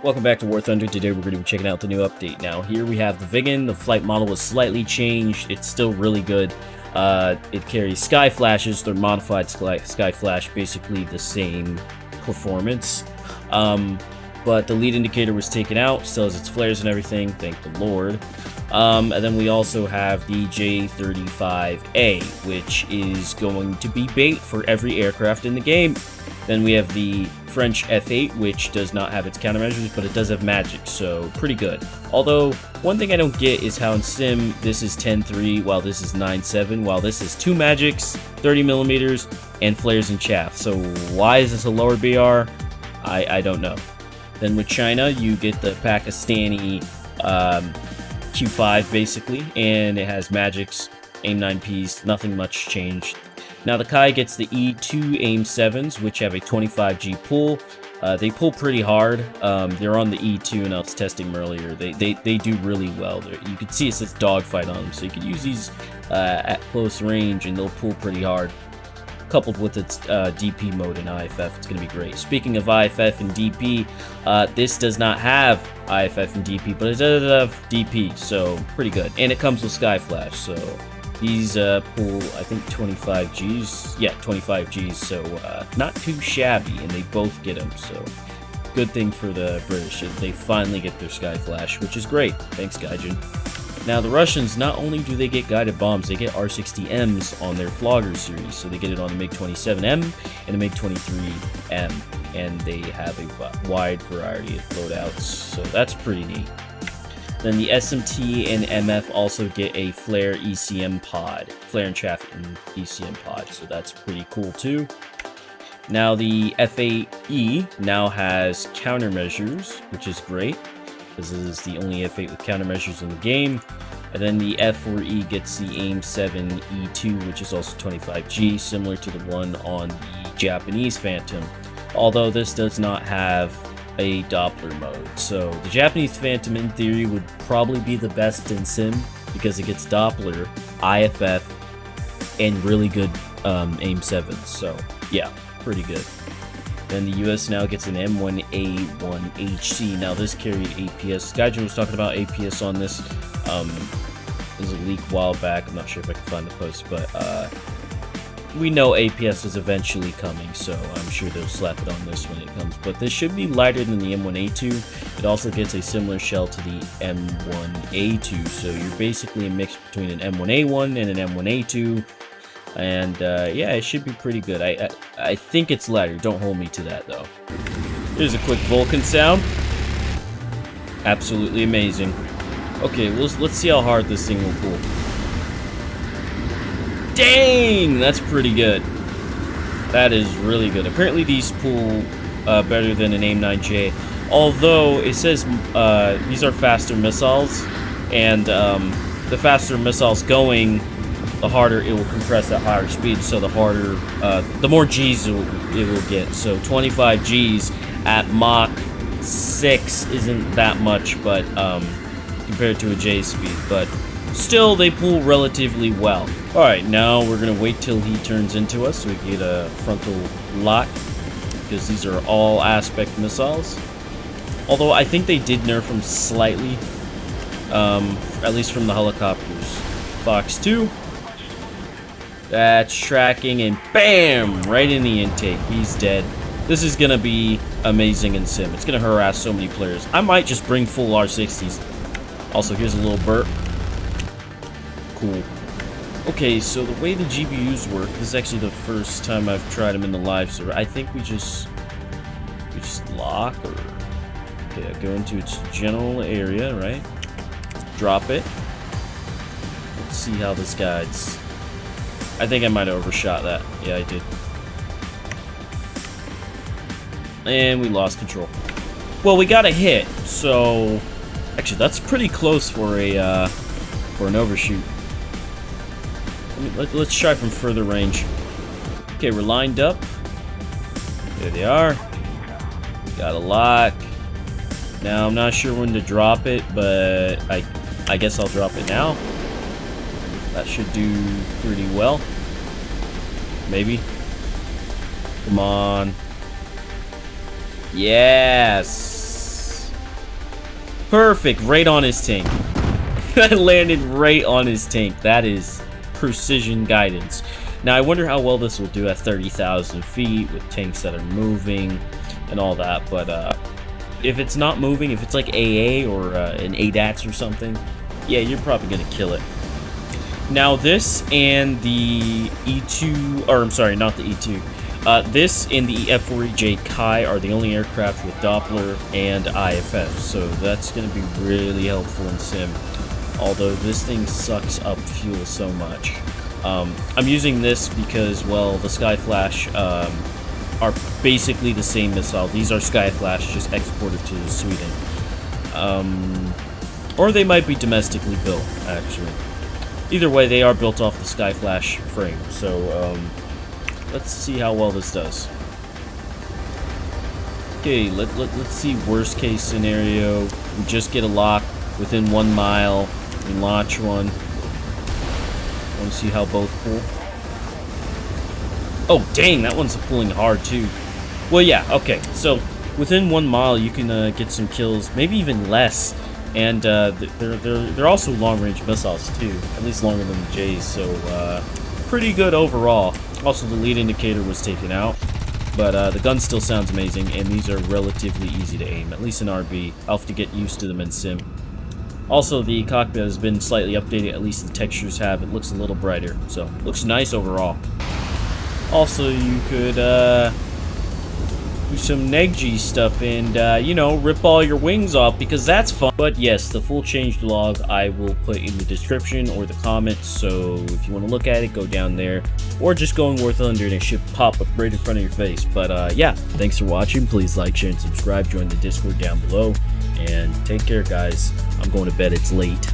Welcome back to War Thunder. Today we're going to be checking out the new update. Now here we have the Vigan. The flight model was slightly changed. It's still really good. It carries sky flashes. They're modified sky flash, basically the same performance. But the lead indicator was taken out, still has its flares and everything, thank the Lord. And then we also have the J-35A, which is going to be bait for every aircraft in the game. Then we have the French F-8, which does not have its countermeasures, but it does have magic, so pretty good. Although, one thing I don't get is how in Sim, this is 10.3, while this is 9.7, while this is 2 magics, 30mm, and flares and chaff. So why is this a lower BR? I don't know. Then with China, you get the Pakistani Q5, basically, and it has magics, AIM-9Ps, nothing much changed. Now the Kai gets the E2 AIM-7s, which have a 25G pull. They pull pretty hard. They're on the E2, and I was testing them earlier. They do really well. You can see it says dogfight on them, so you can use these at close range, and they'll pull pretty hard. Coupled with its DP mode in IFF, it's going to be great. Speaking of IFF and DP, this does not have IFF and DP, but it does have DP, so pretty good. And it comes with Sky Flash, so these pull, I think, 25 Gs. Yeah, 25 Gs, so not too shabby, and they both get them, so good thing for the British. They finally get their Sky Flash, which is great. Thanks, Gaijin. Now, the Russians, not only do they get guided bombs, they get R60Ms on their Flogger series. So they get it on the MiG-27M and the MiG-23M, and they have a wide variety of loadouts, so that's pretty neat. Then the SMT and MF also get a Flare ECM pod, Flare and Chaff and ECM pod, so that's pretty cool too. Now, the F8E now has countermeasures, which is great. This is the only F8 with countermeasures in the game. And then the F4E gets the AIM-7 E2, which is also 25G, similar to the one on the Japanese Phantom. Although this does not have a Doppler mode. So the Japanese Phantom, in theory, would probably be the best in Sim, because it gets Doppler, IFF, and really good AIM-7s. So yeah, pretty good. Then the US now gets an M1a1 Hc. Now this carried APS. Gaijin was talking about APS on this. There's a leak a while back. I'm not sure if I can find the post, but we know APS is eventually coming, so I'm sure they'll slap it on this when it comes. But this should be lighter than the M1a2. It also gets a similar shell to the M1a2, so you're basically a mix between an M1a1 and an M1a2. And yeah, it should be pretty good. I think it's lighter. Don't hold me to that though. Here's a quick Vulcan sound. Absolutely amazing. Okay, let's see how hard this thing will pull. Dang, that's pretty good. That is really good. Apparently these pull better than an AIM-9J. Although it says these are faster missiles, and the faster missiles going, the harder it will compress at higher speeds, so the harder, the more Gs it will get. So 25 Gs at Mach 6 isn't that much, but compared to a J speed, but still they pull relatively well. Alright, now we're gonna wait till he turns into us so we can get a frontal lock, because these are all aspect missiles. Although I think they did nerf them slightly, at least from the helicopters. Fox 2. That's tracking, and bam! Right in the intake. He's dead. This is gonna be amazing in Sim. It's gonna harass so many players. I might just bring full R60s. Also, here's a little burp. Cool. Okay, so the way the GPUs work, this is actually the first time I've tried them in the live server. I think we just lock, or okay, go into its general area, right? Drop it. Let's see how this guides. I think I might have overshot that. Yeah, I did. And we lost control. Well, we got a hit, so actually that's pretty close for an overshoot. Let's try from further range. Okay, we're lined up. There they are. Got a lock. Now I'm not sure when to drop it, but I guess I'll drop it now. That should do pretty well. Maybe. Come on. Yes. Perfect, right on his tank. I landed right on his tank. That is precision guidance. Now, I wonder how well this will do at 30,000 feet with tanks that are moving and all that, but if it's not moving, if it's like AA or an ADATS or something, yeah, you're probably going to kill it. Now, this and the E2, or I'm sorry, not the E2, this and the F4EJ Kai are the only aircraft with Doppler and IFF, so that's going to be really helpful in Sim, although this thing sucks up fuel so much. I'm using this because, well, the Skyflash are basically the same missile. These are Skyflash, just exported to Sweden. Or they might be domestically built, actually. Either way, they are built off the Skyflash frame, so let's see how well this does. Okay, let's see worst case scenario. We just get a lock within 1 mile. We launch one. Want to see how both pull? Oh, dang, that one's pulling hard, too. Well, yeah, okay. So, within 1 mile, you can get some kills, maybe even less. And they're also long-range missiles, too. At least longer than the J's, so pretty good overall. Also, the lead indicator was taken out. But the gun still sounds amazing, and these are relatively easy to aim, at least in RB. I'll have to get used to them in Sim. Also, the cockpit has been slightly updated, at least the textures have. It looks a little brighter, so looks nice overall. Also, you could do some NegG stuff and, you know, rip all your wings off, because that's fun. But yes, the full change log I will put in the description or the comments, so if you want to look at it, go down there. Or just go in Worth Under and it should pop up right in front of your face. But, yeah, thanks for watching. Please like, share, and subscribe. Join the Discord down below. And take care, guys. I'm going to bed. It's late.